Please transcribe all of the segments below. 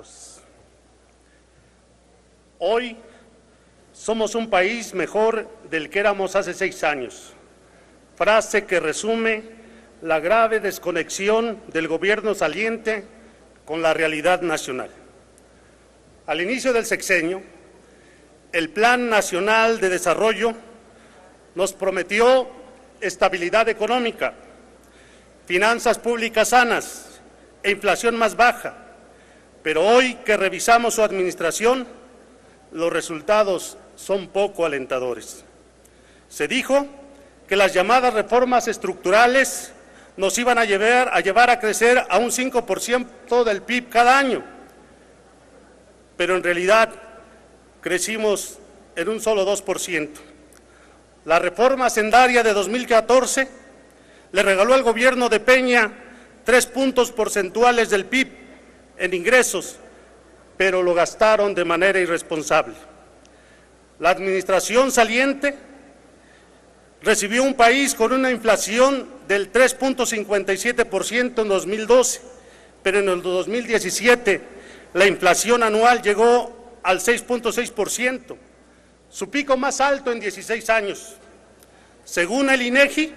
diputados. Hoy somos un país mejor del que éramos hace 6 años, frase que resume la grave desconexión del gobierno saliente con la realidad nacional. Al inicio del sexenio, el Plan Nacional de Desarrollo nos prometió estabilidad económica, finanzas públicas sanas e inflación más baja, pero hoy que revisamos su administración, los resultados son poco alentadores. Se dijo que las llamadas reformas estructurales nos iban a llevar a crecer a un 5% del PIB cada año, pero en realidad crecimos en un solo 2%. La reforma hacendaria de 2014 le regaló al gobierno de Peña 3 puntos porcentuales del PIB en ingresos, pero lo gastaron de manera irresponsable. La administración saliente recibió un país con una inflación del 3.57% en 2012, pero en el 2017 la inflación anual llegó al 6.6%, su pico más alto en 16 años. Según el INEGI,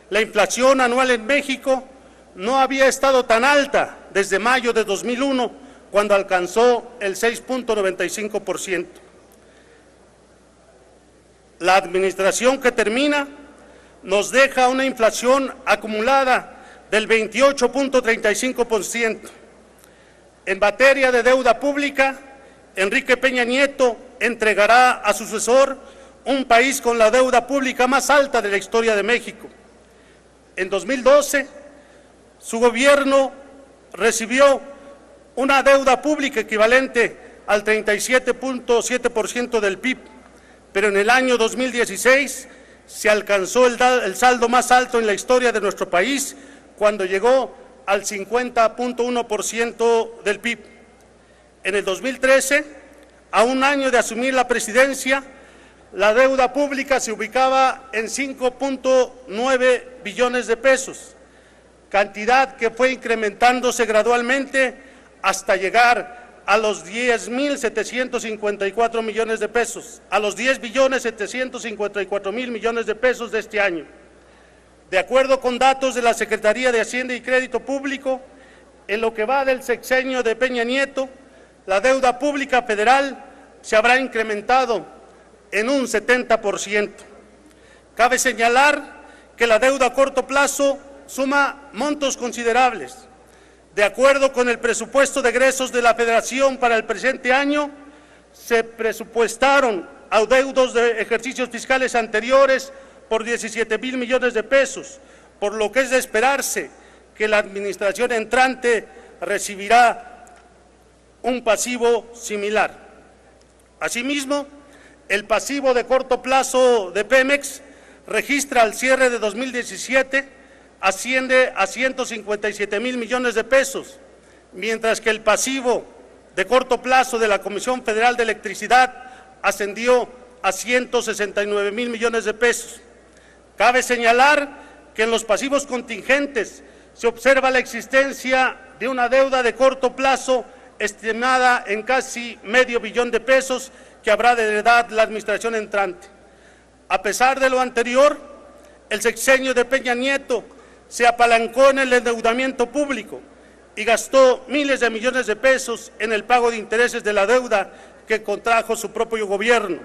la inflación anual en México no había estado tan alta desde mayo de 2001, cuando alcanzó el 6.95%. La administración que termina nos deja una inflación acumulada del 28.35%. En materia de deuda pública, Enrique Peña Nieto entregará a su sucesor un país con la deuda pública más alta de la historia de México. En 2012, su gobierno recibió una deuda pública equivalente al 37.7% del PIB, pero en el año 2016 se alcanzó el saldo más alto en la historia de nuestro país, cuando llegó al 50.1% del PIB. En el 2013, a un año de asumir la presidencia, la deuda pública se ubicaba en 5.9 billones de pesos, cantidad que fue incrementándose gradualmente hasta llegar a los 10.754 millones de pesos, a los 10.754.000 millones de pesos de este año. De acuerdo con datos de la Secretaría de Hacienda y Crédito Público, en lo que va del sexenio de Peña Nieto, la deuda pública federal se habrá incrementado en un 70%. Cabe señalar que la deuda a corto plazo suma montos considerables. De acuerdo con el presupuesto de egresos de la Federación para el presente año, se presupuestaron adeudos de ejercicios fiscales anteriores por 17,000 millones de pesos, por lo que es de esperarse que la administración entrante recibirá un pasivo similar. Asimismo, el pasivo de corto plazo de Pemex registra al cierre de 2017 asciende a 157,000 millones de pesos, mientras que el pasivo de corto plazo de la Comisión Federal de Electricidad ascendió a 169,000 millones de pesos. Cabe señalar que en los pasivos contingentes se observa la existencia de una deuda de corto plazo estimada en casi medio billón de pesos que habrá de heredar la administración entrante. A pesar de lo anterior, el sexenio de Peña Nieto se apalancó en el endeudamiento público y gastó miles de millones de pesos en el pago de intereses de la deuda que contrajo su propio gobierno.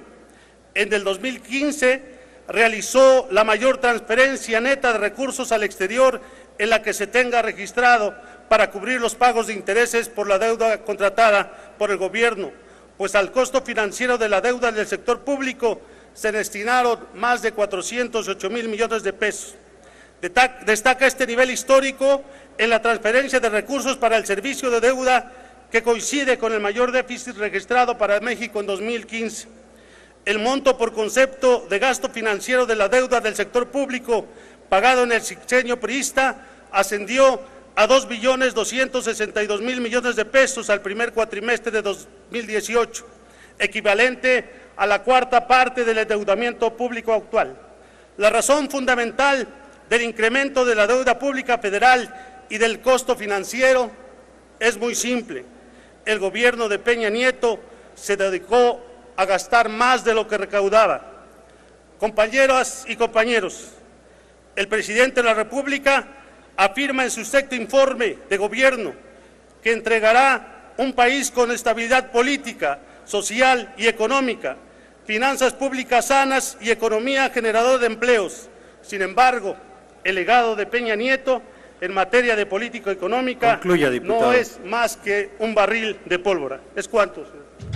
En el 2015 realizó la mayor transferencia neta de recursos al exterior en la que se tenga registrado para cubrir los pagos de intereses por la deuda contratada por el gobierno, pues al costo financiero de la deuda del sector público se destinaron más de 408,000 millones de pesos. Destaca este nivel histórico en la transferencia de recursos para el servicio de deuda, que coincide con el mayor déficit registrado para México en 2015. El monto por concepto de gasto financiero de la deuda del sector público pagado en el sexenio priista ascendió a 2,262,000 millones de pesos al primer cuatrimestre de 2018, equivalente a la cuarta parte del endeudamiento público actual. La razón fundamental del incremento de la deuda pública federal y del costo financiero es muy simple. el gobierno de Peña Nieto se dedicó a gastar más de lo que recaudaba. Compañeras y compañeros, el presidente de la República afirma en su sexto informe de gobierno que entregará un país con estabilidad política, social y económica, finanzas públicas sanas y economía generadora de empleos. Sin embargo, el legado de Peña Nieto en materia de política económica no es más que un barril de pólvora. ¿Es cuánto, señor?